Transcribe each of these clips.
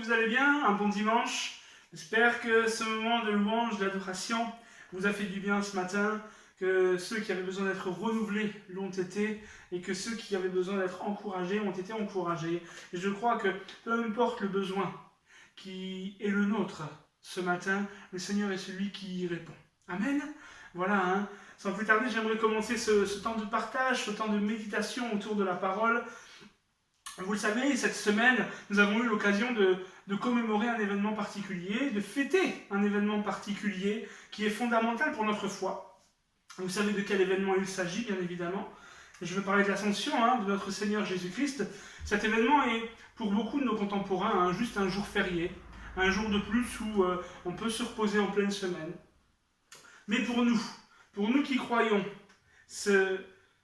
vous allez bien, un bon dimanche. J'espère que ce moment de louange, d'adoration vous a fait du bien ce matin, que ceux qui avaient besoin d'être renouvelés l'ont été, et que ceux qui avaient besoin d'être encouragés ont été encouragés. Et je crois que peu importe le besoin qui est le nôtre ce matin, le Seigneur est celui qui y répond. Amen. Voilà, hein. Sans plus tarder, j'aimerais commencer ce temps de partage, ce temps de méditation autour de la parole. Vous le savez, cette semaine, nous avons eu l'occasion de commémorer un événement particulier, de fêter un événement particulier qui est fondamental pour notre foi. Vous savez de quel événement il s'agit, bien évidemment. Et je veux parler de l'Ascension de notre Seigneur Jésus-Christ. Cet événement est, pour beaucoup de nos contemporains, juste un jour férié, un jour de plus où on peut se reposer en pleine semaine. Mais pour nous qui croyons, ce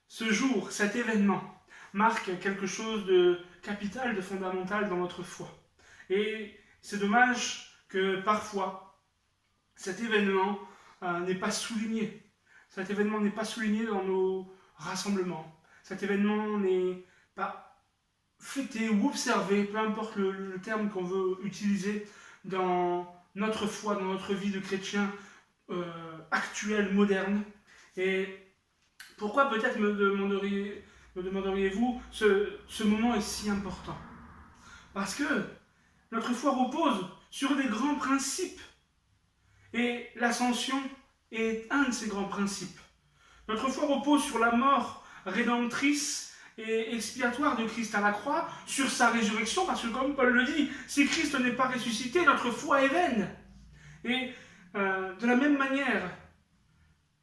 jour, cet événement, marque quelque chose de capital, de fondamental dans notre foi. Et c'est dommage que parfois, cet événement n'est pas souligné. Cet événement n'est pas souligné dans nos rassemblements. Cet événement n'est pas fêté ou observé, peu importe le terme qu'on veut utiliser, dans notre foi, dans notre vie de chrétien actuelle, moderne. Et pourquoi peut-être me demanderiez-vous, ce moment est si important? Parce que notre foi repose sur des grands principes. Et l'ascension est un de ces grands principes. Notre foi repose sur la mort rédemptrice et expiatoire de Christ à la croix, sur sa résurrection, parce que comme Paul le dit, si Christ n'est pas ressuscité, notre foi est vaine. Et de la même manière,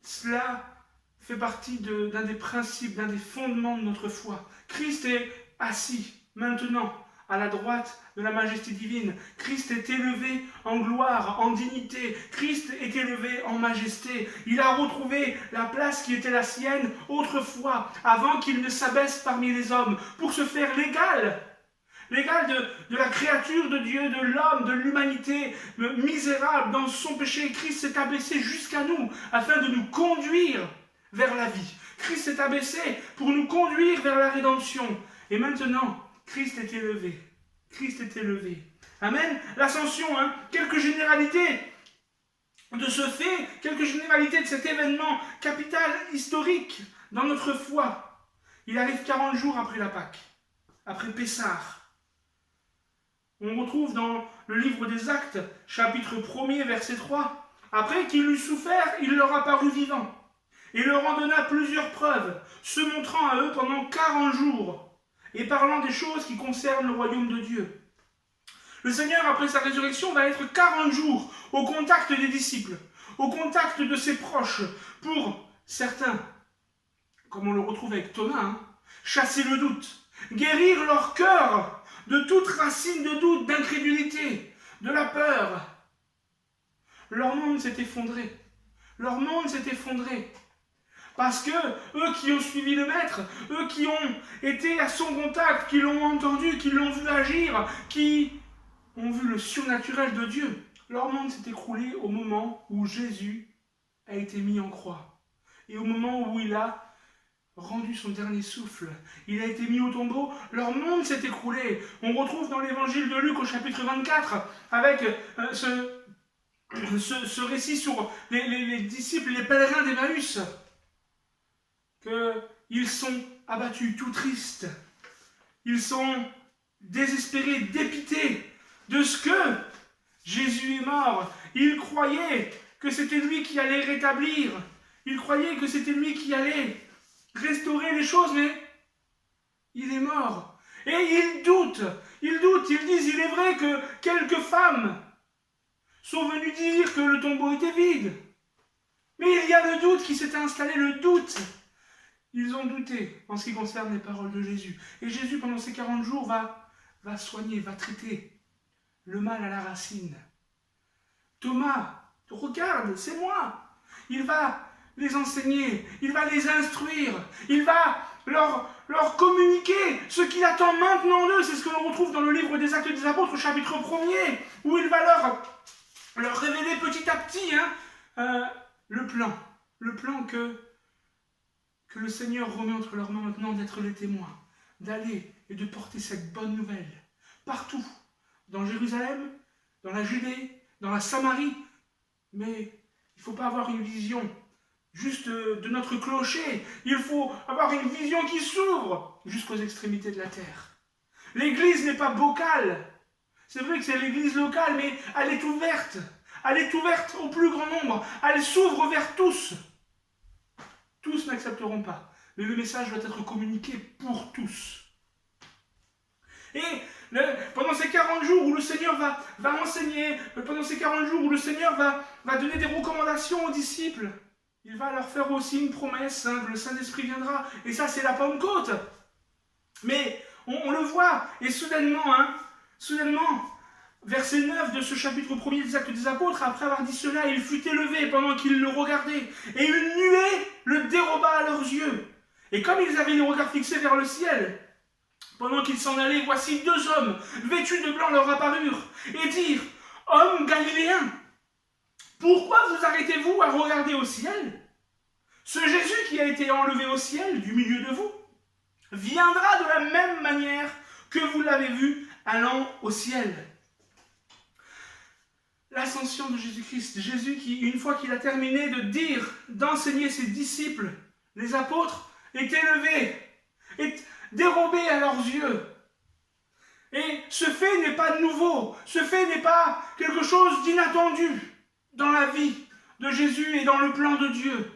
cela fait partie d'un des principes, d'un des fondements de notre foi. Christ est assis maintenant à la droite de la majesté divine. Christ est élevé en gloire, en dignité. Christ est élevé en majesté. Il a retrouvé la place qui était la sienne autrefois, avant qu'il ne s'abaisse parmi les hommes, pour se faire l'égal de la créature de Dieu, de l'homme, de l'humanité misérable dans son péché. Christ s'est abaissé jusqu'à nous, afin de nous conduire vers la vie. Christ s'est abaissé pour nous conduire vers la rédemption. Et maintenant, Christ est élevé. Christ est élevé. Amen. L'ascension, quelques généralités de ce fait, quelques généralités de cet événement capital, historique, dans notre foi. Il arrive 40 jours après la Pâque, après Pessah. On retrouve dans le livre des Actes, chapitre 1er, verset 3. Après qu'il eut souffert, il leur apparut vivant, et leur en donna plusieurs preuves, se montrant à eux pendant 40 jours, et parlant des choses qui concernent le royaume de Dieu. Le Seigneur, après sa résurrection, va être 40 jours au contact des disciples, au contact de ses proches, pour certains, comme on le retrouve avec Thomas, chasser le doute, guérir leur cœur de toute racine de doute, d'incrédulité, de la peur. Leur monde s'est effondré. Leur monde s'est effondré. Parce que eux qui ont suivi le Maître, eux qui ont été à son contact, qui l'ont entendu, qui l'ont vu agir, qui ont vu le surnaturel de Dieu, leur monde s'est écroulé au moment où Jésus a été mis en croix. Et au moment où il a rendu son dernier souffle, il a été mis au tombeau, leur monde s'est écroulé. On retrouve dans l'évangile de Luc au chapitre 24, avec ce récit sur les disciples, les pèlerins d'Emmaüs, qu'ils sont abattus, tout tristes. Ils sont désespérés, dépités de ce que Jésus est mort. Ils croyaient que c'était lui qui allait rétablir. Ils croyaient que c'était lui qui allait restaurer les choses, mais il est mort. Et ils doutent, ils disent, il est vrai que quelques femmes sont venues dire que le tombeau était vide. Mais il y a le doute qui s'est installé, le doute. Ils ont douté en ce qui concerne les paroles de Jésus. Et Jésus, pendant ces 40 jours, va soigner, va traiter le mal à la racine. Thomas, regarde, c'est moi. Il va les enseigner, il va les instruire, il va leur communiquer ce qu'il attend maintenant d'eux. C'est ce que l'on retrouve dans le livre des Actes des Apôtres, chapitre 1er, où il va leur révéler petit à petit le plan que le Seigneur remet entre leurs mains maintenant, d'être les témoins, d'aller et de porter cette bonne nouvelle partout dans Jérusalem, dans la Judée, dans la Samarie. Mais il ne faut pas avoir une vision juste de notre clocher. Il faut avoir une vision qui s'ouvre jusqu'aux extrémités de la terre. L'église n'est pas vocale. C'est vrai que c'est l'église locale, mais elle est ouverte. Elle est ouverte au plus grand nombre. Elle s'ouvre vers tous. Tous n'accepteront pas. Mais le message doit être communiqué pour tous. Et pendant ces 40 jours où le Seigneur va enseigner, pendant ces 40 jours où le Seigneur va donner des recommandations aux disciples, il va leur faire aussi une promesse, que le Saint-Esprit viendra. Et ça, c'est la Pentecôte. Mais on le voit, et soudainement, verset 9 de ce chapitre 1er des Actes des Apôtres, après avoir dit cela, il fut élevé pendant qu'ils le regardaient, et une nuée le déroba à leurs yeux. Et comme ils avaient les regards fixés vers le ciel, pendant qu'ils s'en allaient, voici 2 hommes, vêtus de blanc, leur apparurent, et dirent, « Hommes galiléens, pourquoi vous arrêtez-vous à regarder au ciel? Ce Jésus qui a été enlevé au ciel du milieu de vous, viendra de la même manière que vous l'avez vu allant au ciel. » L'ascension de Jésus-Christ, Jésus qui, une fois qu'il a terminé de dire, d'enseigner ses disciples, les apôtres, est élevé, est dérobé à leurs yeux. Et ce fait n'est pas nouveau, ce fait n'est pas quelque chose d'inattendu dans la vie de Jésus et dans le plan de Dieu.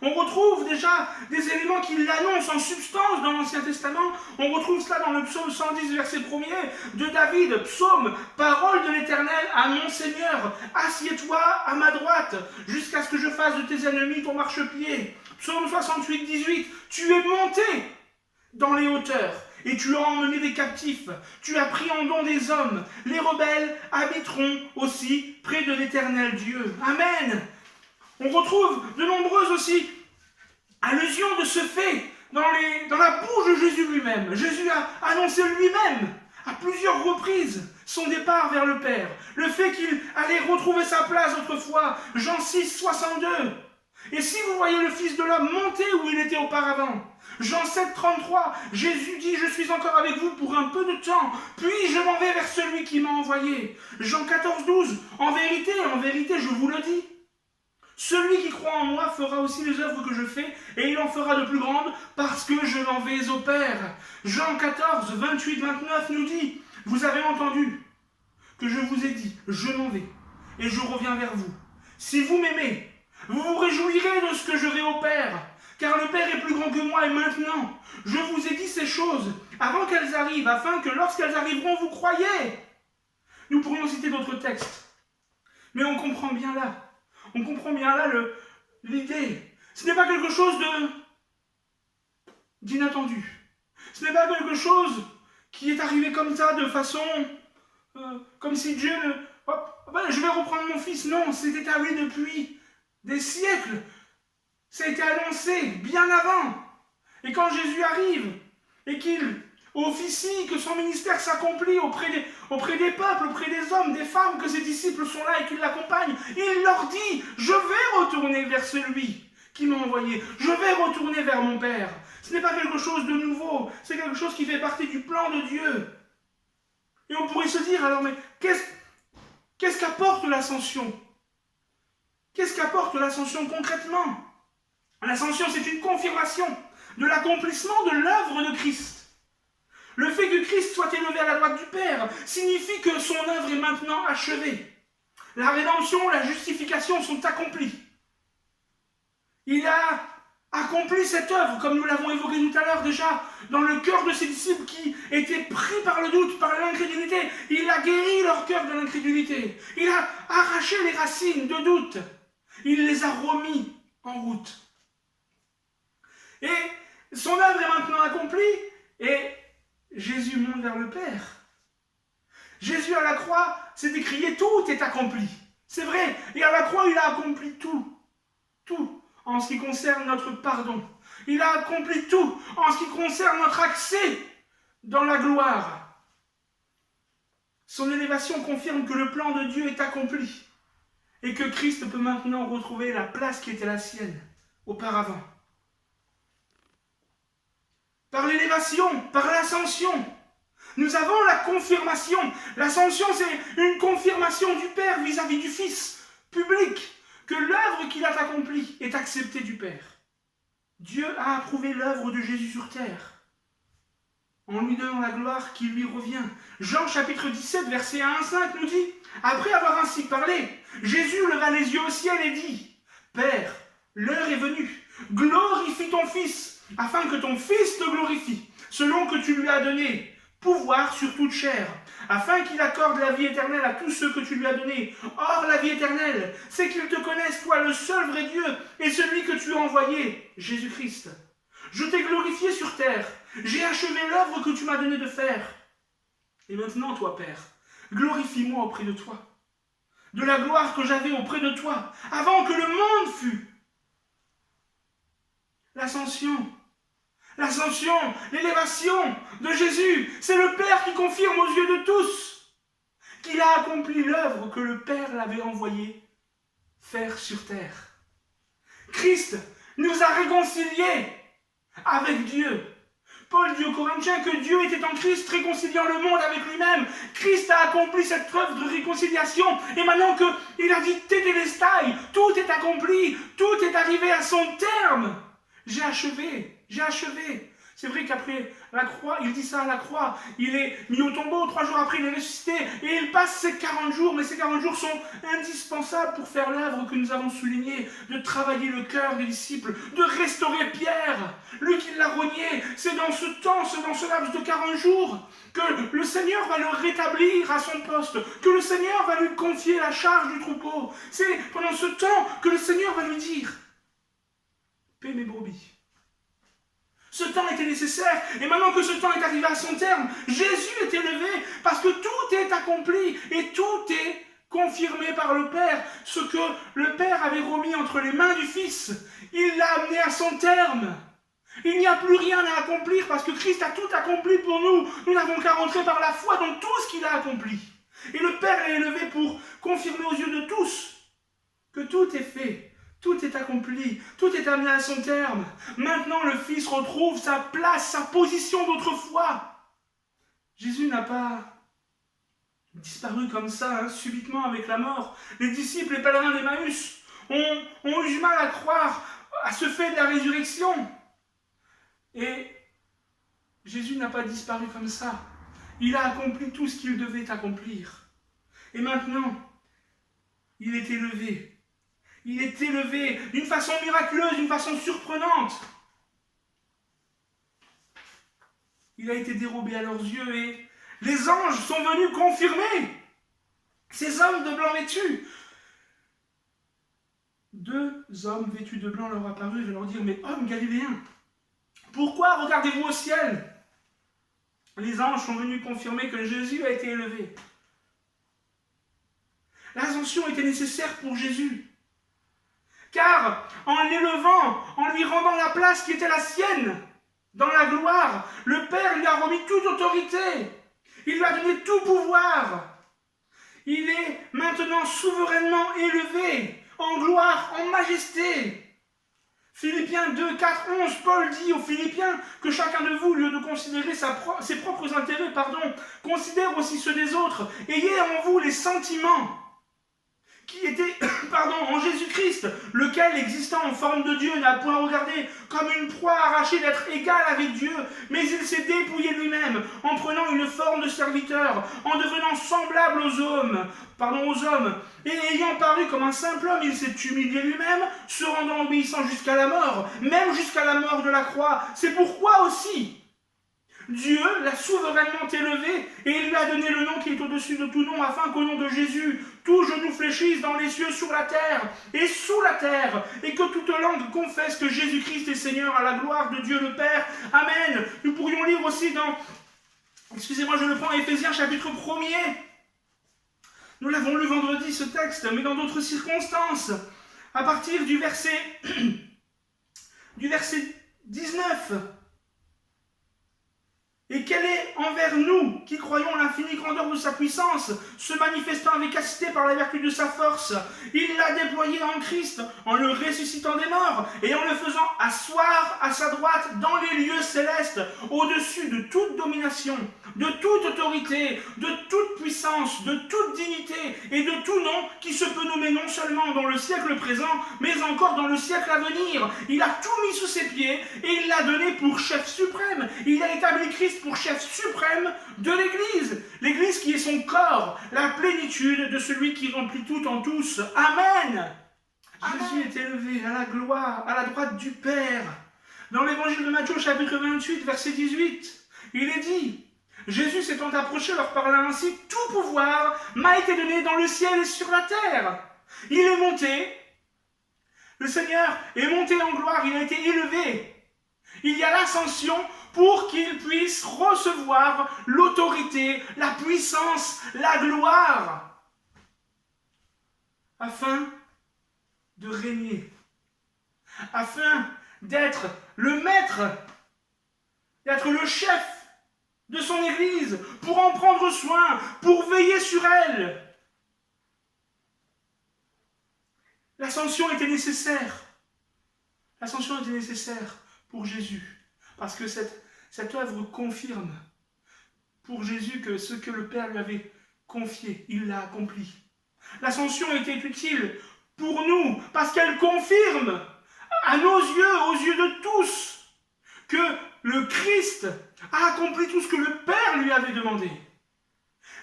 On retrouve déjà des éléments qui l'annoncent en substance dans l'Ancien Testament. On retrouve cela dans le psaume 110, verset 1er de David, psaume, parole de l'Éternel à mon Seigneur, assieds-toi à ma droite, jusqu'à ce que je fasse de tes ennemis ton marchepied. Psaume 68, 18, tu es monté dans les hauteurs, et tu as emmené des captifs, tu as pris en don des hommes, les rebelles habiteront aussi près de l'Éternel Dieu. Amen. On retrouve de nombreuses aussi allusions de ce fait dans la bouche de Jésus lui-même. Jésus a annoncé lui-même à plusieurs reprises son départ vers le Père. Le fait qu'il allait retrouver sa place autrefois, Jean 6, 62. Et si vous voyez le Fils de l'homme monter où il était auparavant, Jean 7, 33, Jésus dit, je suis encore avec vous pour un peu de temps, puis je m'en vais vers celui qui m'a envoyé. Jean 14, 12, en vérité, je vous le dis, celui qui croit en moi fera aussi les œuvres que je fais, et il en fera de plus grandes, parce que je m'en vais au Père. Jean 14, 28, 29 nous dit, vous avez entendu que je vous ai dit, je m'en vais, et je reviens vers vous. Si vous m'aimez, vous vous réjouirez de ce que je vais au Père, car le Père est plus grand que moi, et maintenant, je vous ai dit ces choses, avant qu'elles arrivent, afin que lorsqu'elles arriveront, vous croyez. Nous pourrions citer d'autres textes, mais on comprend bien là l'idée. Ce n'est pas quelque chose d'inattendu. Ce n'est pas quelque chose qui est arrivé comme ça, de façon, comme si Dieu, je vais reprendre mon fils. Non, c'était établi depuis des siècles. Ça a été annoncé bien avant. Et quand Jésus arrive, et qu'il officie, que son ministère s'accomplit auprès des peuples, auprès des hommes, des femmes, que ses disciples sont là et qu'il l'accompagnent, il leur dit, je vais retourner vers celui qui m'a envoyé, je vais retourner vers mon Père. Ce n'est pas quelque chose de nouveau, c'est quelque chose qui fait partie du plan de Dieu. Et on pourrait se dire, alors, mais qu'est-ce qu'apporte l'ascension? Qu'est-ce qu'apporte l'ascension concrètement? L'ascension, c'est une confirmation de l'accomplissement de l'œuvre de Christ. Le fait que Christ soit élevé à la droite du Père signifie que son œuvre est maintenant achevée. La rédemption, la justification sont accomplies. Il a accompli cette œuvre, comme nous l'avons évoqué tout à l'heure déjà, dans le cœur de ses disciples qui étaient pris par le doute, par l'incrédulité. Il a guéri leur cœur de l'incrédulité. Il a arraché les racines de doute. Il les a remis en route. Et son œuvre est maintenant accomplie, et Jésus monte vers le Père. Jésus à la croix s'est écrié, tout est accompli. C'est vrai, et à la croix il a accompli tout. Tout en ce qui concerne notre pardon. Il a accompli tout en ce qui concerne notre accès dans la gloire. Son élévation confirme que le plan de Dieu est accompli et que Christ peut maintenant retrouver la place qui était la sienne auparavant. Par l'élévation, par l'ascension, Nous avons la confirmation. L'ascension, c'est une confirmation du Père vis-à-vis du Fils, public, que l'œuvre qu'il a accomplie est acceptée du Père. Dieu a approuvé l'œuvre de Jésus sur terre, en lui donnant la gloire qui lui revient. Jean chapitre 17, versets 1 à 5 nous dit, « Après avoir ainsi parlé, Jésus leva les yeux au ciel et dit, « Père, l'heure est venue, glorifie ton Fils, afin que ton Fils te glorifie, selon que tu lui as donné pouvoir sur toute chair, afin qu'il accorde la vie éternelle à tous ceux que tu lui as donnés. Or, la vie éternelle, c'est qu'ils te connaissent, toi, le seul vrai Dieu, et celui que tu as envoyé, Jésus-Christ. Je t'ai glorifié sur terre, j'ai achevé l'œuvre que tu m'as donné de faire. Et maintenant, toi, Père, glorifie-moi auprès de toi, de la gloire que j'avais auprès de toi, avant que le monde fût. » L'ascension, l'élévation de Jésus, c'est le Père qui confirme aux yeux de tous qu'il a accompli l'œuvre que le Père l'avait envoyé faire sur terre. Christ nous a réconciliés avec Dieu. Paul dit aux Corinthiens que Dieu était en Christ, réconciliant le monde avec lui-même. Christ a accompli cette œuvre de réconciliation. Et maintenant qu'il a dit Tétélestai, tout est accompli, tout est arrivé à son terme. J'ai achevé. C'est vrai qu'après la croix, il dit ça à la croix, il est mis au tombeau, 3 jours après il est ressuscité, et il passe ces 40 jours, mais ces 40 jours sont indispensables pour faire l'œuvre que nous avons soulignée, de travailler le cœur des disciples, de restaurer Pierre, lui qui l'a renié. C'est dans ce temps, c'est dans ce laps de 40 jours, que le Seigneur va le rétablir à son poste, que le Seigneur va lui confier la charge du troupeau. C'est pendant ce temps que le Seigneur va lui dire, paie mes brebis. Ce temps était nécessaire, et maintenant que ce temps est arrivé à son terme, Jésus est élevé parce que tout est accompli et tout est confirmé par le Père. Ce que le Père avait remis entre les mains du Fils, il l'a amené à son terme. Il n'y a plus rien à accomplir parce que Christ a tout accompli pour nous. Nous n'avons qu'à rentrer par la foi dans tout ce qu'il a accompli. Et le Père est élevé pour confirmer aux yeux de tous que tout est fait. Tout est accompli, tout est amené à son terme. Maintenant, le Fils retrouve sa place, sa position d'autrefois. Jésus n'a pas disparu comme ça, subitement avec la mort. Les disciples, les pèlerins d'Emmaüs, ont eu du mal à croire à ce fait de la résurrection. Et Jésus n'a pas disparu comme ça. Il a accompli tout ce qu'il devait accomplir. Et maintenant, il est élevé. Il est élevé d'une façon miraculeuse, d'une façon surprenante. Il a été dérobé à leurs yeux et les anges sont venus confirmer ces hommes de blanc vêtus. 2 hommes vêtus de blanc leur apparurent et leur dirent, mais hommes galiléens, pourquoi regardez-vous au ciel? Les anges sont venus confirmer que Jésus a été élevé. L'ascension était nécessaire pour Jésus. Car en l'élevant, en lui rendant la place qui était la sienne, dans la gloire, le Père lui a remis toute autorité. Il lui a donné tout pouvoir. Il est maintenant souverainement élevé, en gloire, en majesté. Philippiens 2, 4, 11, Paul dit aux Philippiens que chacun de vous, au lieu de considérer ses propres intérêts, considère aussi ceux des autres. Ayez en vous les sentiments qui était en Jésus-Christ, lequel, existant en forme de Dieu, n'a point regardé comme une proie arrachée d'être égal avec Dieu, mais il s'est dépouillé lui-même, en prenant une forme de serviteur, en devenant semblable aux hommes, et ayant paru comme un simple homme, il s'est humilié lui-même, se rendant obéissant jusqu'à la mort, même jusqu'à la mort de la croix. C'est pourquoi aussi Dieu l'a souverainement élevé et il lui a donné le nom qui est au-dessus de tout nom, afin qu'au nom de Jésus, tout genou fléchisse dans les cieux, sur la terre et sous la terre, et que toute langue confesse que Jésus-Christ est Seigneur, à la gloire de Dieu le Père. Amen. Nous pourrions lire aussi dans, je le prends, Éphésiens chapitre 1er. Nous l'avons lu vendredi ce texte, mais dans d'autres circonstances, à partir du verset 19. Et qu'elle est envers nous, qui croyons l'infinie grandeur de sa puissance, se manifestant avec efficacité par la vertu de sa force. Il l'a déployée en Christ, en le ressuscitant des morts, et en le faisant asseoir à sa droite dans les lieux célestes, au-dessus de toute domination, de toute autorité, de toute puissance, de toute dignité, et de tout nom qui se peut nommer non seulement dans le siècle présent, mais encore dans le siècle à venir. Il a tout mis sous ses pieds, et il l'a donné pour chef suprême. Il a établi Christ pour chef suprême de l'Église. L'Église qui est son corps, la plénitude de celui qui remplit tout en tous. Amen. Jésus est élevé à la gloire, à la droite du Père. Dans l'évangile de Matthieu, chapitre 28, verset 18, il est dit: Jésus s'étant approché leur parla ainsi: tout pouvoir m'a été donné dans le ciel et sur la terre. Il est monté, le Seigneur est monté en gloire, il a été élevé. Il y a l'ascension pour qu'il puisse recevoir l'autorité, la puissance, la gloire, afin de régner, afin d'être le maître, d'être le chef de son Église, pour en prendre soin, pour veiller sur elle. L'ascension était nécessaire. L'ascension était nécessaire pour Jésus, parce que cette œuvre confirme pour Jésus que ce que le Père lui avait confié, il l'a accompli. L'ascension était utile pour nous, parce qu'elle confirme à nos yeux, aux yeux de tous, que le Christ a accompli tout ce que le Père lui avait demandé.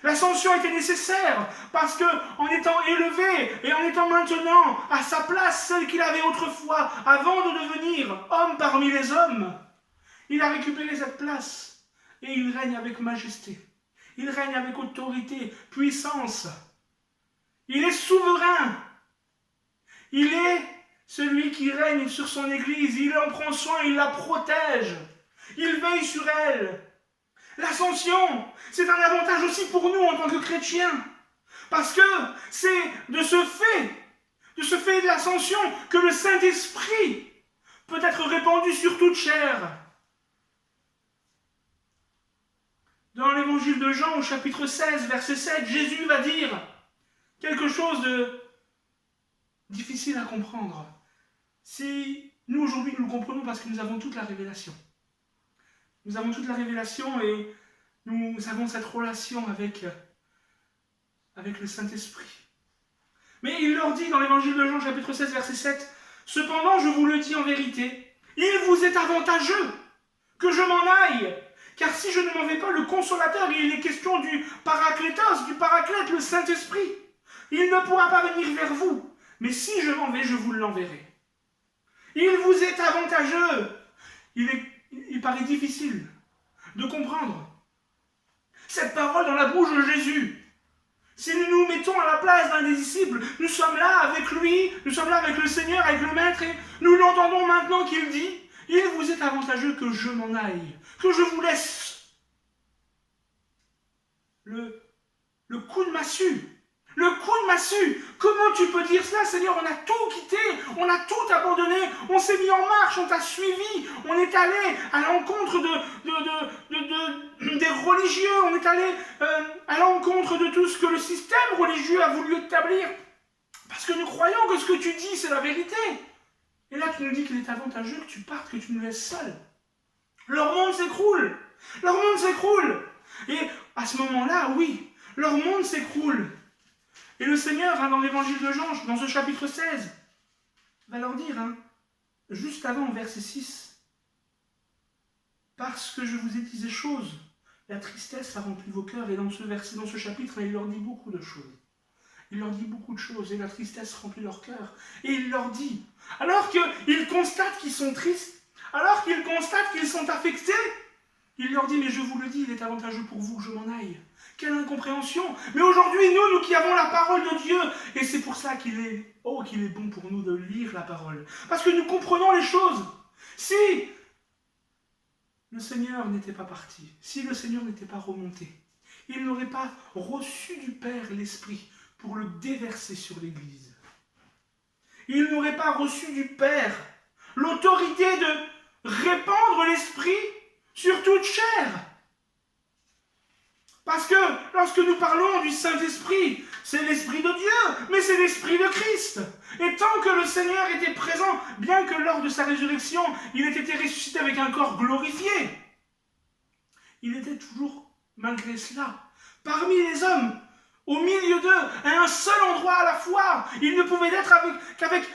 L'ascension était nécessaire parce qu'en étant élevé et en étant maintenant à sa place, celle qu'il avait autrefois, avant de devenir homme parmi les hommes, il a récupéré cette place et il règne avec majesté. Il règne avec autorité, puissance. Il est souverain. Il est celui qui règne sur son Église. Il en prend soin, il la protège. Il veille sur elle. L'ascension, c'est un avantage aussi pour nous en tant que chrétiens. Parce que c'est de ce fait de l'ascension, que le Saint-Esprit peut être répandu sur toute chair. Dans l'évangile de Jean, au chapitre 16, verset 7, Jésus va dire quelque chose de difficile à comprendre. Si nous, aujourd'hui, nous le comprenons parce que nous avons toute la révélation. Nous avons toute la révélation et nous avons cette relation avec le Saint-Esprit. Mais il leur dit dans l'évangile de Jean, chapitre 16, verset 7, « Cependant, je vous le dis en vérité, il vous est avantageux que je m'en aille, car si je ne m'en vais pas, le Consolateur, il est question du Paraclétos, du Paraclète, le Saint-Esprit, il ne pourra pas venir vers vous, mais si je m'en vais, je vous l'enverrai. Il vous est avantageux. » Il paraît difficile de comprendre cette parole dans la bouche de Jésus. Si nous nous mettons à la place d'un des disciples, nous sommes là avec lui, nous sommes là avec le Seigneur, avec le Maître, et nous l'entendons maintenant qu'il dit « Il vous est avantageux que je m'en aille, que je vous laisse. » Le coup de massue. Le coup de massue. Comment tu peux dire cela, Seigneur? On a tout quitté, on a tout abandonné, on s'est mis en marche, on t'a suivi, on est allé à l'encontre des religieux, on est allé à l'encontre de tout ce que le système religieux a voulu établir, parce que nous croyons que ce que tu dis, c'est la vérité. Et là, tu nous dis qu'il est avantageux que tu partes, que tu nous laisses seuls. Leur monde s'écroule. Leur monde s'écroule. Et à ce moment-là, oui, leur monde s'écroule. Et le Seigneur, dans l'évangile de Jean, dans ce chapitre 16, va leur dire, juste avant, verset 6, « Parce que je vous ai dit ces choses, la tristesse a rempli vos cœurs. » Et dans ce verset, dans ce chapitre, il leur dit beaucoup de choses. Il leur dit beaucoup de choses, et la tristesse remplit leur cœur. Et il leur dit, alors qu'ils constatent qu'ils sont tristes, alors qu'ils constatent qu'ils sont affectés, il leur dit, mais je vous le dis, il est avantageux pour vous que je m'en aille. Quelle incompréhension! Mais aujourd'hui, nous qui avons la parole de Dieu, et c'est pour ça qu'il est bon pour nous de lire la parole. Parce que nous comprenons les choses. Si le Seigneur n'était pas parti, si le Seigneur n'était pas remonté, il n'aurait pas reçu du Père l'Esprit pour le déverser sur l'Église. Il n'aurait pas reçu du Père l'autorité de répandre l'Esprit sur toute chair. Parce que lorsque nous parlons du Saint-Esprit, c'est l'Esprit de Dieu, mais c'est l'Esprit de Christ. Et tant que le Seigneur était présent, bien que lors de sa résurrection, il ait été ressuscité avec un corps glorifié, il était toujours, malgré cela, parmi les hommes, au milieu d'eux, à un seul endroit à la fois. Il ne pouvait être qu'avec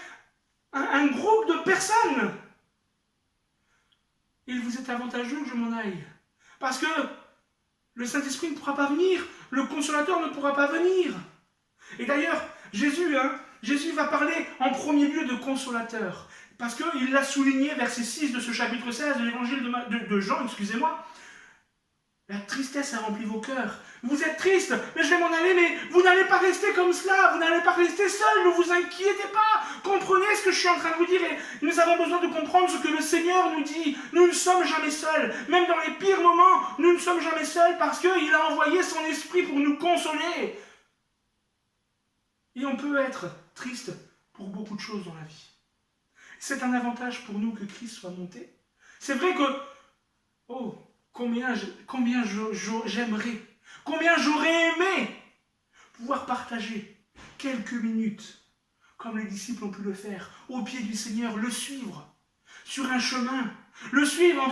un groupe de personnes. Il vous est avantageux que je m'en aille. Parce que le Saint-Esprit ne pourra pas venir, le Consolateur ne pourra pas venir. Et d'ailleurs, Jésus va parler en premier lieu de Consolateur. Parce qu'il l'a souligné, verset 6 de ce chapitre 16 de l'évangile de Jean, excusez-moi. La tristesse a rempli vos cœurs. Vous êtes triste, mais je vais m'en aller, mais vous n'allez pas rester comme cela, vous n'allez pas rester seul, ne vous inquiétez pas. Comprenez ce que je suis en train de vous dire et nous avons besoin de comprendre ce que le Seigneur nous dit. Nous ne sommes jamais seuls, même dans les pires moments, nous ne sommes jamais seuls parce qu'il a envoyé son esprit pour nous consoler. Et on peut être triste pour beaucoup de choses dans la vie. C'est un avantage pour nous que Christ soit monté. C'est vrai que, combien j'aimerais, combien j'aurais aimé pouvoir partager quelques minutes, comme les disciples ont pu le faire, au pied du Seigneur, le suivre sur un chemin, le suivre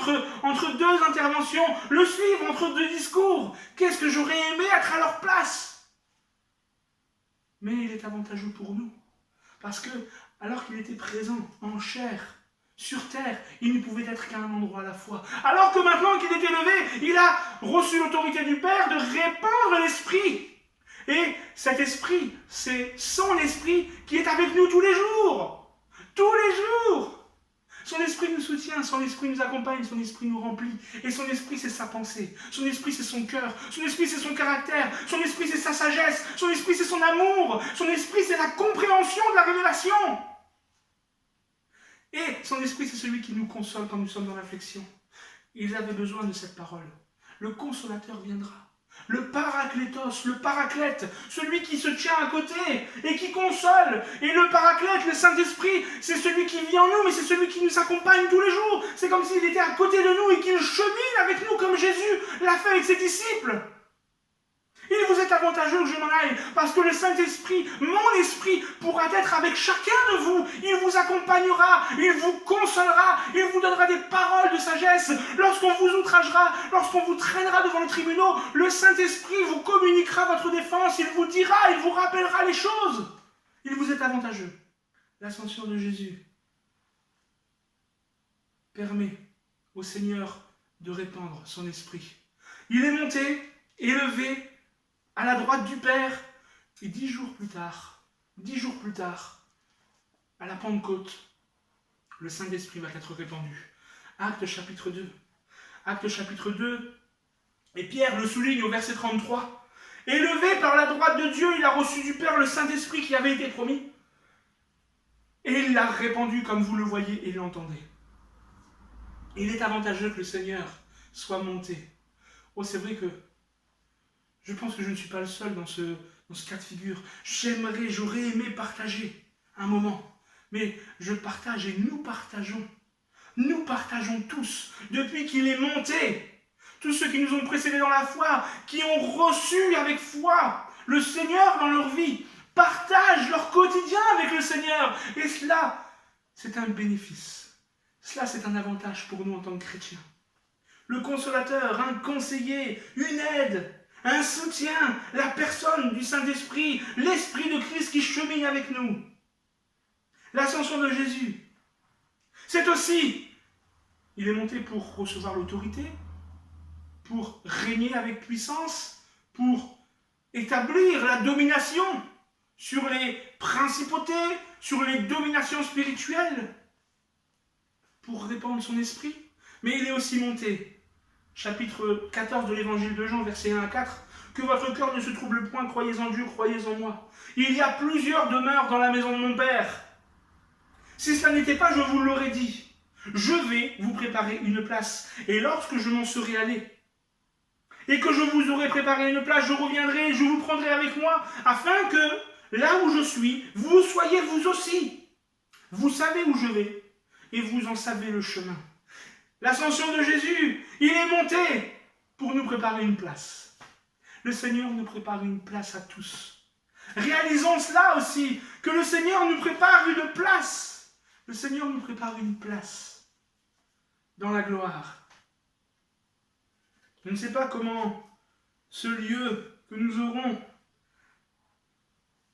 entre deux interventions, le suivre entre deux discours. Qu'est-ce que j'aurais aimé être à leur place? Mais il est avantageux pour nous, parce que, alors qu'il était présent en chair, sur terre, il ne pouvait être qu'à un endroit à la fois. Alors que maintenant qu'il est élevé, il a reçu l'autorité du Père de répandre l'Esprit. Et cet Esprit, c'est son Esprit qui est avec nous tous les jours. Tous les jours. Son Esprit nous soutient, son Esprit nous accompagne, son Esprit nous remplit. Et son Esprit, c'est sa pensée. Son Esprit, c'est son cœur. Son Esprit, c'est son caractère. Son Esprit, c'est sa sagesse. Son Esprit, c'est son amour. Son Esprit, c'est la compréhension de la révélation. Et son Esprit, c'est celui qui nous console quand nous sommes dans l'affliction. Ils avaient besoin de cette parole. Le Consolateur viendra. Le Paraclétos, le Paraclète, celui qui se tient à côté et qui console. Et le Paraclète, le Saint-Esprit, c'est celui qui vit en nous, mais c'est celui qui nous accompagne tous les jours. C'est comme s'il était à côté de nous et qu'il chemine avec nous comme Jésus l'a fait avec ses disciples. Il vous est avantageux que je m'en aille, parce que le Saint-Esprit, mon esprit, pourra être avec chacun de vous. Il vous accompagnera, il vous consolera, il vous donnera des paroles de sagesse. Lorsqu'on vous outragera, lorsqu'on vous traînera devant les tribunaux, le Saint-Esprit vous communiquera votre défense, il vous dira, il vous rappellera les choses. Il vous est avantageux. L'ascension de Jésus permet au Seigneur de répandre son esprit. Il est monté, élevé, à la droite du Père, et 10 jours plus tard, à la Pentecôte, le Saint-Esprit va être répandu. Actes chapitre 2. Actes chapitre 2, et Pierre le souligne au verset 33. Élevé par la droite de Dieu, il a reçu du Père le Saint-Esprit qui avait été promis. Et il l'a répandu comme vous le voyez et l'entendez. Il est avantageux que le Seigneur soit monté. Oh, c'est vrai que je pense que je ne suis pas le seul dans ce cas de figure. J'aurais aimé partager un moment. Mais je partage et nous partageons. Nous partageons tous, depuis qu'il est monté. Tous ceux qui nous ont précédés dans la foi, qui ont reçu avec foi le Seigneur dans leur vie, partagent leur quotidien avec le Seigneur. Et cela, c'est un bénéfice. Cela, c'est un avantage pour nous en tant que chrétiens. Le consolateur, un conseiller, une aide, un soutien, la personne du Saint-Esprit, l'Esprit de Christ qui chemine avec nous. L'ascension de Jésus, c'est aussi, il est monté pour recevoir l'autorité, pour régner avec puissance, pour établir la domination sur les principautés, sur les dominations spirituelles, pour répandre son esprit. Mais il est aussi monté, chapitre 14 de l'évangile de Jean, versets 1 à 4, que votre cœur ne se trouble point, croyez en Dieu, croyez en moi. Il y a plusieurs demeures dans la maison de mon Père. Si cela n'était pas, je vous l'aurais dit. Je vais vous préparer une place. Et lorsque je m'en serai allé, et que je vous aurai préparé une place, je reviendrai et je vous prendrai avec moi, afin que, là où je suis, vous soyez vous aussi. Vous savez où je vais, et vous en savez le chemin. L'ascension de Jésus, il est monté pour nous préparer une place. Le Seigneur nous prépare une place à tous. Réalisons cela aussi, que le Seigneur nous prépare une place. Le Seigneur nous prépare une place dans la gloire. Je ne sais pas comment ce lieu que nous aurons,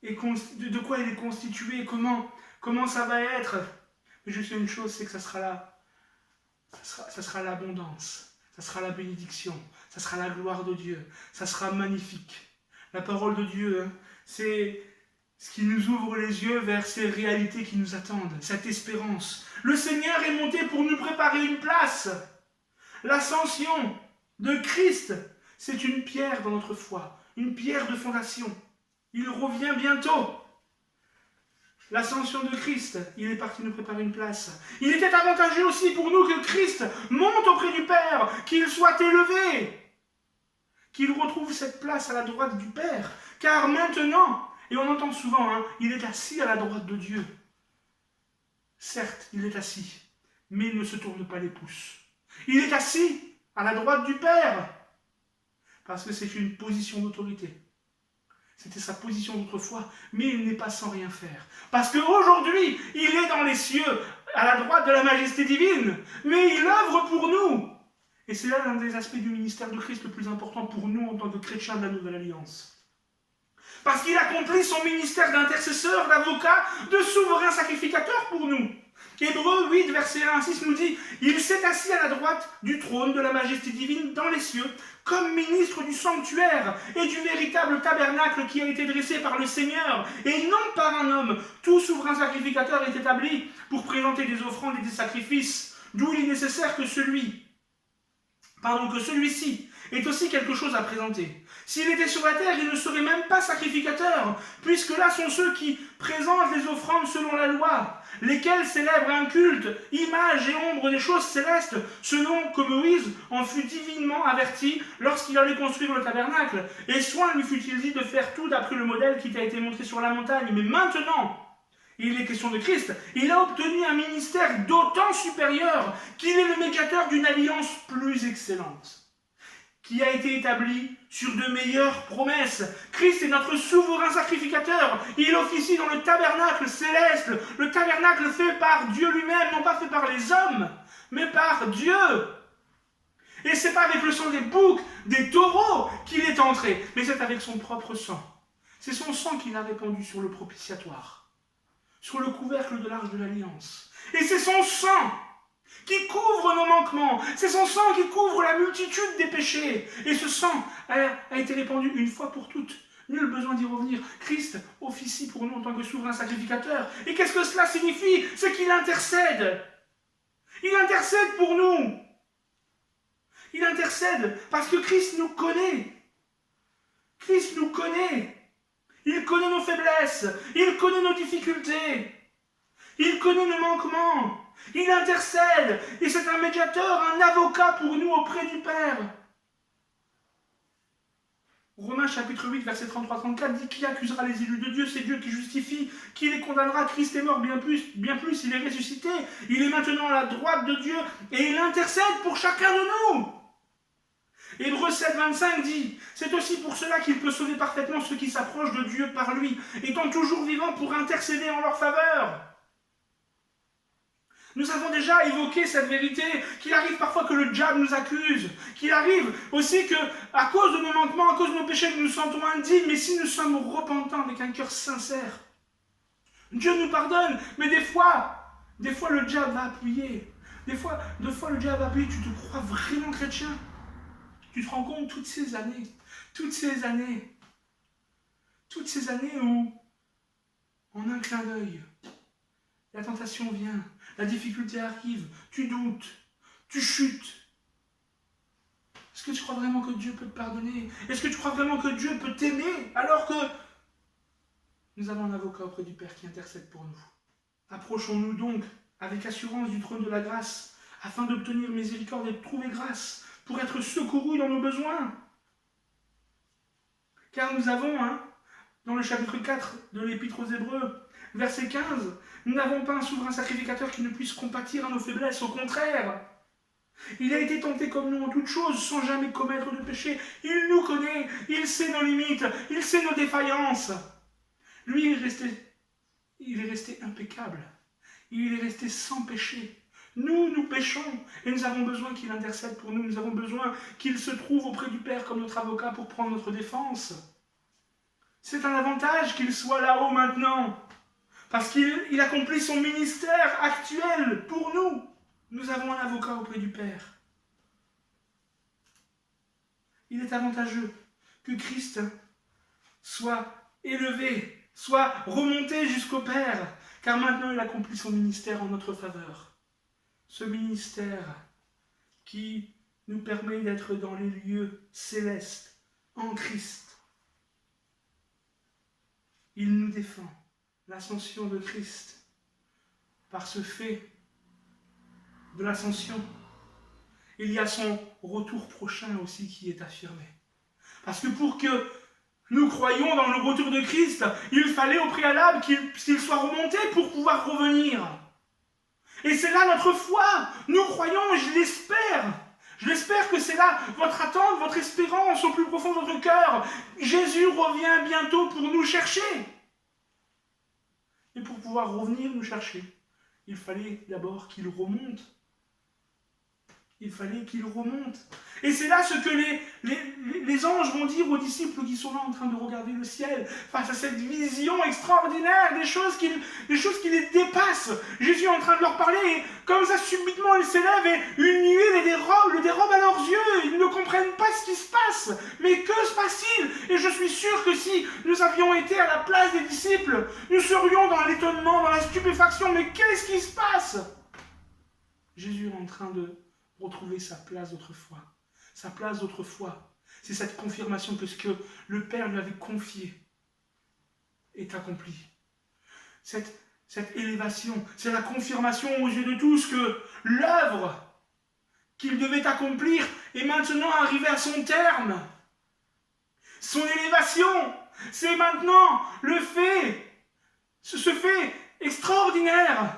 de quoi il est constitué, comment ça va être. Mais je sais une chose, c'est que ça sera là. Ça sera l'abondance, ça sera la bénédiction, ça sera la gloire de Dieu, ça sera magnifique. La parole de Dieu, c'est ce qui nous ouvre les yeux vers ces réalités qui nous attendent, cette espérance. Le Seigneur est monté pour nous préparer une place. L'ascension de Christ, c'est une pierre dans notre foi, une pierre de fondation. Il revient bientôt. L'ascension de Christ, il est parti nous préparer une place. Il était avantageux aussi pour nous que Christ monte auprès du Père, qu'il soit élevé, qu'il retrouve cette place à la droite du Père. Car maintenant, et on entend souvent, il est assis à la droite de Dieu. Certes, il est assis, mais il ne se tourne pas les pouces. Il est assis à la droite du Père, parce que c'est une position d'autorité. C'était sa position d'autrefois, mais il n'est pas sans rien faire. Parce qu'aujourd'hui, il est dans les cieux, à la droite de la majesté divine, mais il œuvre pour nous. Et c'est là l'un des aspects du ministère de Christ le plus important pour nous en tant que chrétiens de la Nouvelle Alliance. Parce qu'il accomplit son ministère d'intercesseur, d'avocat, de souverain sacrificateur pour nous. Hébreux 8, verset 1 à 6 nous dit « Il s'est assis à la droite du trône de la majesté divine dans les cieux, comme ministre du sanctuaire et du véritable tabernacle qui a été dressé par le Seigneur, et non par un homme. Tout souverain sacrificateur est établi pour présenter des offrandes et des sacrifices, d'où il est nécessaire que celui-ci est aussi quelque chose à présenter. S'il était sur la terre, il ne serait même pas sacrificateur, puisque là sont ceux qui présentent les offrandes selon la loi, lesquels célèbrent un culte, image et ombre des choses célestes, selon que Moïse en fut divinement averti lorsqu'il allait construire le tabernacle. Et soin lui fut-il dit de faire tout d'après le modèle qui t'a été montré sur la montagne. Mais maintenant, il est question de Christ, il a obtenu un ministère d'autant supérieur qu'il est le médiateur d'une alliance plus excellente, qui a été établi sur de meilleures promesses. Christ est notre souverain sacrificateur. Il officie dans le tabernacle céleste, le tabernacle fait par Dieu lui-même, non pas fait par les hommes, mais par Dieu. Et c'est pas avec le sang des boucs, des taureaux qu'il est entré, mais c'est avec son propre sang. C'est son sang qu'il a répandu sur le propitiatoire, sur le couvercle de l'arche de l'Alliance. Et c'est son sang qui couvre nos manquements. C'est son sang qui couvre la multitude des péchés. Et ce sang a été répandu une fois pour toutes. Nul besoin d'y revenir. Christ officie pour nous en tant que souverain sacrificateur. Et qu'est-ce que cela signifie? C'est qu'il intercède. Il intercède pour nous. Il intercède parce que Christ nous connaît. Christ nous connaît. Il connaît nos faiblesses. Il connaît nos difficultés. Il connaît nos manquements. Il intercède, et c'est un médiateur, un avocat pour nous auprès du Père. Romains chapitre 8, verset 33-34 dit « Qui accusera les élus de Dieu? C'est Dieu qui justifie. Qui les condamnera? Christ est mort, bien plus, il est ressuscité. Il est maintenant à la droite de Dieu, et il intercède pour chacun de nous. » Hébreux 7, 25 dit « C'est aussi pour cela qu'il peut sauver parfaitement ceux qui s'approchent de Dieu par lui, étant toujours vivants pour intercéder en leur faveur. » Nous avons déjà évoqué cette vérité, qu'il arrive parfois que le diable nous accuse, qu'il arrive aussi que, à cause de nos manquements, à cause de nos péchés, nous nous sentons indignes, mais si nous sommes repentants avec un cœur sincère, Dieu nous pardonne, mais des fois le diable va appuyer. Des fois le diable va appuyer, tu te crois vraiment chrétien? Tu te rends compte toutes ces années où, en un clin d'œil, la tentation vient, la difficulté arrive, tu doutes, tu chutes. Est-ce que tu crois vraiment que Dieu peut te pardonner? Est-ce que tu crois vraiment que Dieu peut t'aimer alors que nous avons un avocat auprès du Père qui intercède pour nous? Approchons-nous donc avec assurance du trône de la grâce afin d'obtenir miséricorde et de trouver grâce pour être secourus dans nos besoins. Car nous avons, dans le chapitre 4 de l'Épître aux Hébreux, verset 15, nous n'avons pas un souverain sacrificateur qui ne puisse compatir à nos faiblesses, au contraire. Il a été tenté comme nous en toutes choses, sans jamais commettre de péché. Il nous connaît, il sait nos limites, il sait nos défaillances. Lui, il est resté impeccable. Il est resté sans péché. Nous péchons et nous avons besoin qu'il intercède pour nous. Nous avons besoin qu'il se trouve auprès du Père comme notre avocat pour prendre notre défense. C'est un avantage qu'il soit là-haut maintenant, parce qu'il accomplit son ministère actuel pour nous. Nous avons un avocat auprès du Père. Il est avantageux que Christ soit élevé, soit remonté jusqu'au Père, car maintenant il accomplit son ministère en notre faveur. Ce ministère qui nous permet d'être dans les lieux célestes, en Christ. Il nous défend. L'ascension de Christ, par ce fait de l'ascension, il y a son retour prochain aussi qui est affirmé. Parce que pour que nous croyions dans le retour de Christ, il fallait au préalable qu'il soit remonté pour pouvoir revenir. Et c'est là notre foi. Nous croyons, et je l'espère. Je l'espère que c'est là votre attente, votre espérance au plus profond de votre cœur. Jésus revient bientôt pour nous chercher. Et pour pouvoir revenir nous chercher, il fallait d'abord qu'il remonte. Il fallait qu'il remonte. Et c'est là ce que les anges vont dire aux disciples qui sont là en train de regarder le ciel, face à cette vision extraordinaire, des choses qui les dépassent. Jésus est en train de leur parler, et comme ça subitement il s'élève et une nuée les dérobe à leurs yeux. Ils ne comprennent pas ce qui se passe. Mais que se passe-t-il? Et je suis sûr que si nous avions été à la place des disciples, nous serions dans l'étonnement, dans la stupéfaction. Mais qu'est-ce qui se passe? Jésus est en train de retrouver sa place d'autrefois. Sa place d'autrefois. C'est cette confirmation que ce que le Père lui avait confié est accompli. Cette élévation, c'est la confirmation aux yeux de tous que l'œuvre qu'il devait accomplir est maintenant arrivée à son terme. Son élévation, c'est maintenant ce fait extraordinaire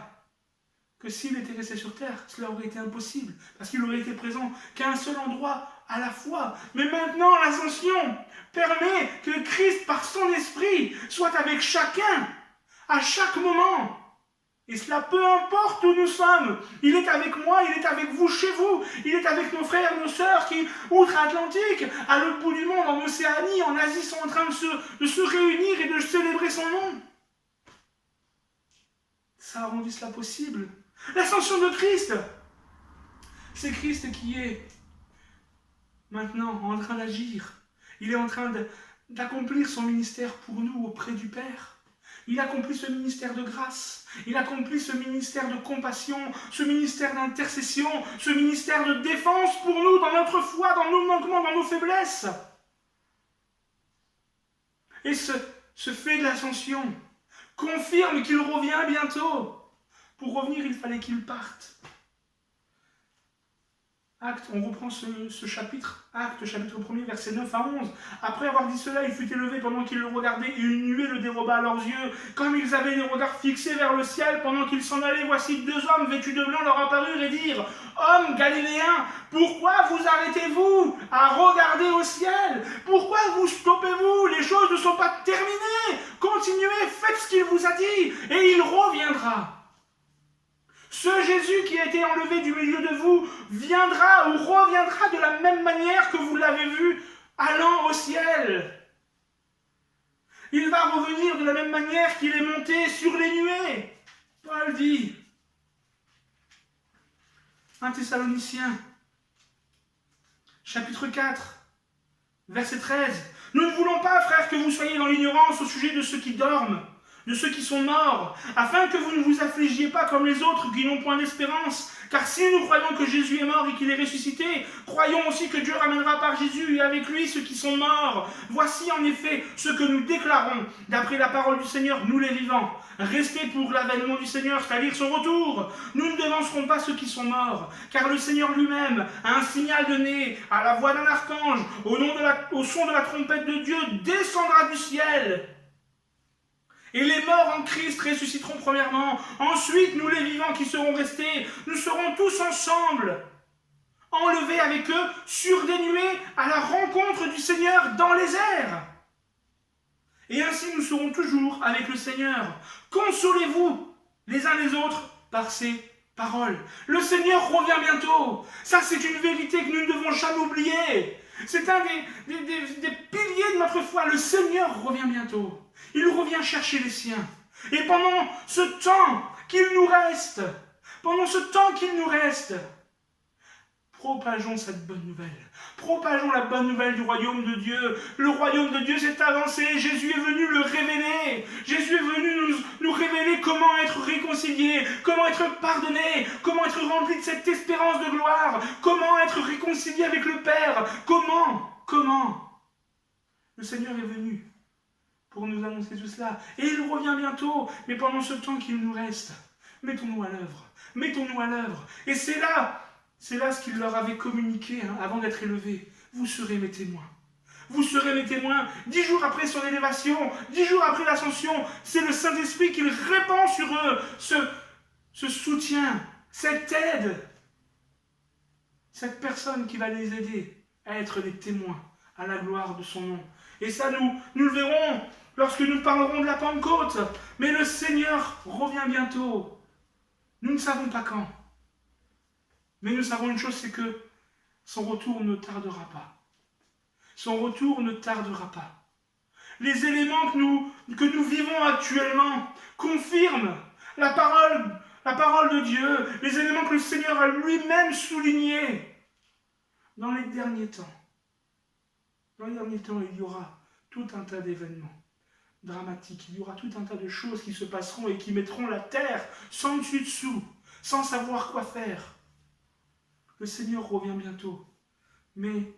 que s'il était resté sur terre, cela aurait été impossible, parce qu'il aurait été présent qu'à un seul endroit à la fois. Mais maintenant, l'ascension permet que Christ, par son esprit, soit avec chacun, à chaque moment. Et cela peu importe où nous sommes. Il est avec moi, il est avec vous chez vous, il est avec nos frères, nos sœurs qui, outre-Atlantique, à l'autre bout du monde, en Océanie, en Asie, sont en train de se réunir et de célébrer son nom. Ça a rendu cela possible. L'ascension de Christ, c'est Christ qui est maintenant en train d'agir. Il est en train d'accomplir son ministère pour nous auprès du Père. Il accomplit ce ministère de grâce, il accomplit ce ministère de compassion, ce ministère d'intercession, ce ministère de défense pour nous, dans notre foi, dans nos manquements, dans nos faiblesses. Et ce fait de l'ascension confirme qu'il revient bientôt. Pour revenir, il fallait qu'il parte. Actes, on reprend ce chapitre, Actes, chapitre 1er, versets 9 à 11. Après avoir dit cela, il fut élevé pendant qu'ils le regardaient, et une nuée le déroba à leurs yeux. Comme ils avaient les regards fixés vers le ciel, pendant qu'ils s'en allaient, voici 2 hommes vêtus de blanc leur apparurent et dirent: Hommes galiléens, pourquoi vous arrêtez-vous à regarder au ciel? Pourquoi vous stoppez-vous? Les choses ne sont pas terminées. Continuez, faites ce qu'il vous a dit, et il reviendra. Ce Jésus qui a été enlevé du milieu de vous viendra ou reviendra de la même manière que vous l'avez vu allant au ciel. Il va revenir de la même manière qu'il est monté sur les nuées. Paul dit, 1 Thessaloniciens, chapitre 4, verset 13. Nous ne voulons pas, frères, que vous soyez dans l'ignorance au sujet de ceux qui dorment, de ceux qui sont morts, afin que vous ne vous affligiez pas comme les autres qui n'ont point d'espérance. Car si nous croyons que Jésus est mort et qu'il est ressuscité, croyons aussi que Dieu ramènera par Jésus et avec lui ceux qui sont morts. Voici en effet ce que nous déclarons, d'après la parole du Seigneur, nous les vivants. Restez pour l'avènement du Seigneur, c'est-à-dire son retour. Nous ne devancerons pas ceux qui sont morts, car le Seigneur lui-même a un signal donné, à la voix d'un archange, au son de la trompette de Dieu, descendra du ciel. Et les morts en Christ ressusciteront premièrement. Ensuite, nous les vivants qui serons restés, nous serons tous ensemble enlevés avec eux sur des nuées à la rencontre du Seigneur dans les airs. Et ainsi nous serons toujours avec le Seigneur. Consolez-vous les uns les autres par ces paroles. Le Seigneur revient bientôt. Ça, c'est une vérité que nous ne devons jamais oublier. C'est un des piliers de notre foi. Le Seigneur revient bientôt. Il revient chercher les siens. Et pendant ce temps qu'il nous reste, propageons cette bonne nouvelle. Propageons la bonne nouvelle du royaume de Dieu. Le royaume de Dieu s'est avancé. Jésus est venu le révéler. Jésus est venu nous révéler comment être réconcilié, comment être pardonné, comment être rempli de cette espérance de gloire, comment être réconcilié avec le Père. Comment le Seigneur est venu pour nous annoncer tout cela. Et il revient bientôt. Mais pendant ce temps qu'il nous reste, mettons-nous à l'œuvre. Mettons-nous à l'œuvre. Et c'est là ce qu'il leur avait communiqué avant d'être élevés. Vous serez mes témoins. Vous serez mes témoins. 10 jours après son élévation, 10 jours après l'ascension, c'est le Saint-Esprit qui répand sur eux ce soutien, cette aide, cette personne qui va les aider à être des témoins à la gloire de son nom. Et ça, nous le verrons lorsque nous parlerons de la Pentecôte. Mais le Seigneur revient bientôt. Nous ne savons pas quand. Mais nous savons une chose, c'est que son retour ne tardera pas. Son retour ne tardera pas. Les éléments que nous vivons actuellement confirment la parole de Dieu, les éléments que le Seigneur a lui-même soulignés. Dans les derniers temps, il y aura tout un tas d'événements dramatiques. Il y aura tout un tas de choses qui se passeront et qui mettront la terre sans dessus-dessous, sans savoir quoi faire. Le Seigneur revient bientôt, mais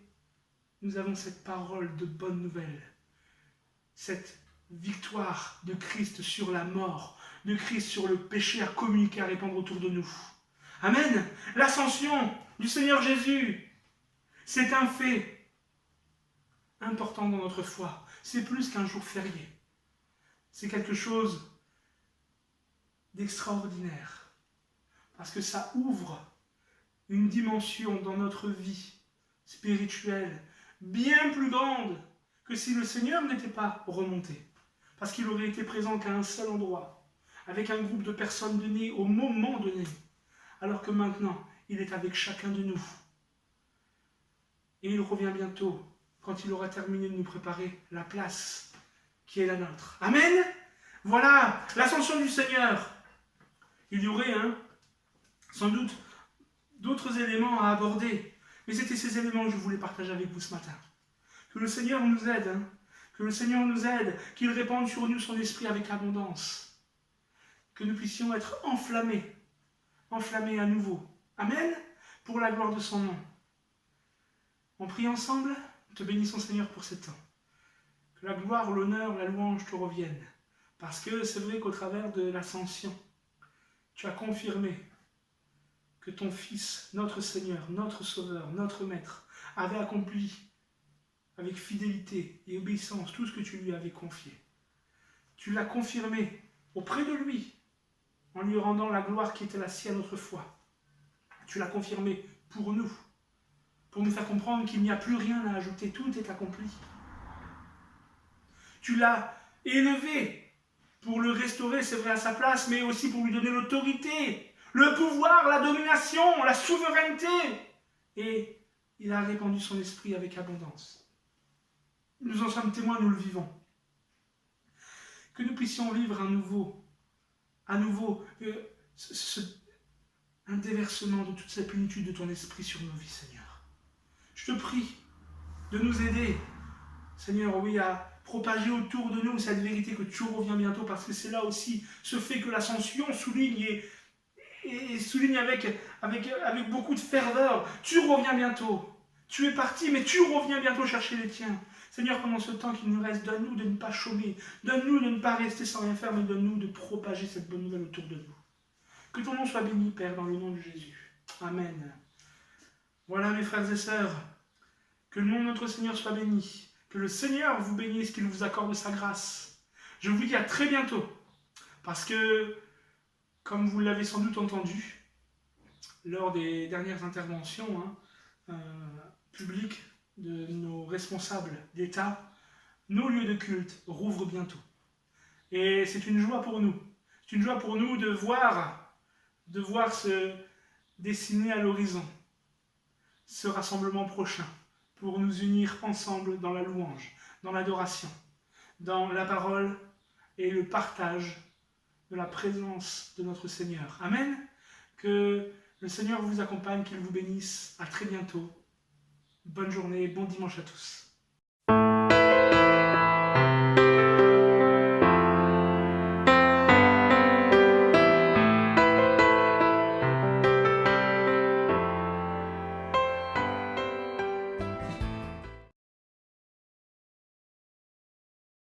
nous avons cette parole de bonne nouvelle, cette victoire de Christ sur la mort, de Christ sur le péché à communiquer, à répandre autour de nous. Amen. L'ascension du Seigneur Jésus, c'est un fait important dans notre foi. C'est plus qu'un jour férié. C'est quelque chose d'extraordinaire, parce que ça ouvre une dimension dans notre vie spirituelle bien plus grande que si le Seigneur n'était pas remonté. Parce qu'il aurait été présent qu'à un seul endroit, avec un groupe de personnes données au moment donné. Alors que maintenant, il est avec chacun de nous. Et il revient bientôt, quand il aura terminé de nous préparer la place qui est la nôtre. Amen. Voilà l'ascension du Seigneur. Il y aurait sans doute d'autres éléments à aborder. Mais c'était ces éléments que je voulais partager avec vous ce matin. Que le Seigneur nous aide, que le Seigneur nous aide, qu'il répande sur nous son esprit avec abondance. Que nous puissions être enflammés à nouveau. Amen. Pour la gloire de son nom. On prie ensemble, nous te bénissons Seigneur pour ces temps. Que la gloire, l'honneur, la louange te reviennent. Parce que c'est vrai qu'au travers de l'ascension, tu as confirmé que ton Fils, notre Seigneur, notre Sauveur, notre Maître, avait accompli avec fidélité et obéissance tout ce que tu lui avais confié. Tu l'as confirmé auprès de lui, en lui rendant la gloire qui était la sienne autrefois. Tu l'as confirmé pour nous faire comprendre qu'il n'y a plus rien à ajouter, tout est accompli. Tu l'as élevé pour le restaurer, c'est vrai, à sa place, mais aussi pour lui donner l'autorité, le pouvoir, la domination, la souveraineté. Et il a répandu son esprit avec abondance. Nous en sommes témoins, nous le vivons. Que nous puissions vivre à nouveau, un déversement de toute cette plénitude de ton esprit sur nos vies, Seigneur. Je te prie de nous aider, Seigneur, oui, à propager autour de nous cette vérité que tu reviens bientôt, parce que c'est là aussi ce fait que l'ascension souligne et souligne avec beaucoup de ferveur. Tu reviens bientôt. Tu es parti, mais tu reviens bientôt chercher les tiens. Seigneur, pendant ce temps qu'il nous reste, donne-nous de ne pas chômer. Donne-nous de ne pas rester sans rien faire, mais donne-nous de propager cette bonne nouvelle autour de nous. Que ton nom soit béni, Père, dans le nom de Jésus. Amen. Voilà, mes frères et sœurs, que le nom de notre Seigneur soit béni. Que le Seigneur vous bénisse, qu'il vous accorde sa grâce. Je vous dis à très bientôt, parce que, comme vous l'avez sans doute entendu, lors des dernières interventions, public de nos responsables d'État, nos lieux de culte rouvrent bientôt. Et c'est une joie pour nous. C'est une joie pour nous de voir se dessiner à l'horizon ce rassemblement prochain pour nous unir ensemble dans la louange, dans l'adoration, dans la parole et le partage de la présence de notre Seigneur. Amen. Que le Seigneur vous accompagne, qu'il vous bénisse. À très bientôt. Bonne journée, bon dimanche à tous.